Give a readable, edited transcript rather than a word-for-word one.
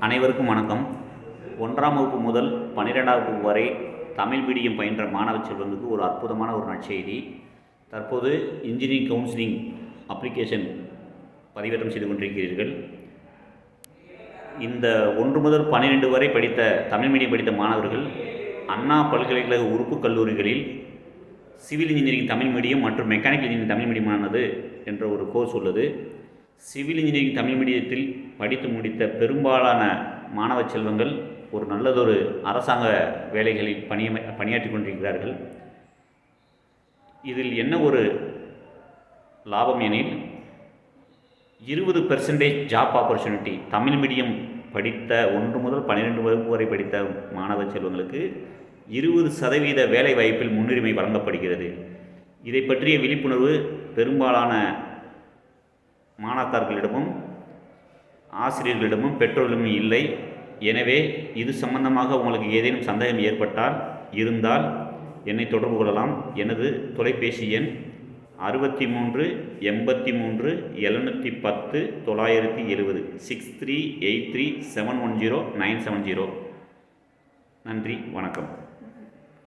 அனைவருக்கும் வணக்கம். 1ஆம் வகுப்பு முதல் 12ஆம் வகுப்பு வரை தமிழ் மீடியம் பயின்ற மாணவ செல்வங்களுக்கு ஒரு அற்புதமான ஒரு நற்செய்தி. தற்போது இன்ஜினியரிங் கவுன்சிலிங் அப்ளிகேஷன் பதிவேற்றம் செய்து கொண்டிருக்கிறீர்கள். இந்த 1 முதல் 12 வரை படித்த தமிழ் மீடியம் படித்த மாணவர்கள் அண்ணா பல்கலைக்கழக உறுப்பு கல்லூரிகளில் சிவில் இன்ஜினியரிங் தமிழ் மீடியம் மற்றும் மெக்கானிக்கல் இன்ஜினியரிங் தமிழ் மீடியமானது என்ற ஒரு கோர்ஸ் உள்ளது. சிவில் இன்ஜினியரிங் தமிழ் மீடியத்தில் படித்து முடித்த பெரும்பாலான மாணவ செல்வங்கள் ஒரு நல்லதொரு அரசாங்க வேலைகளில் பணியாற்றி கொண்டிருக்கிறார்கள். இதில் என்ன ஒரு லாபம் எனில் 20% ஜாப் ஆப்பர்ச்சுனிட்டி. தமிழ் மீடியம் படித்த 1 முதல் 12 வகுப்பு வரை படித்த மாணவ செல்வங்களுக்கு 20% வேலை வாய்ப்பில் முன்னுரிமை வழங்கப்படுகிறது. இதை பற்றிய விழிப்புணர்வு பெரும்பாலான மாணாக்கர்களிடமும் ஆசிரியர்களிடமும் பெற்றோர்களிடமும் இல்லை. எனவே இது சம்பந்தமாக உங்களுக்கு ஏதேனும் சந்தேகம் இருந்தால் என்னை தொடர்பு கொள்ளலாம். எனது தொலைபேசி எண் 63 83 710 970 6383 710 970. நன்றி, வணக்கம்.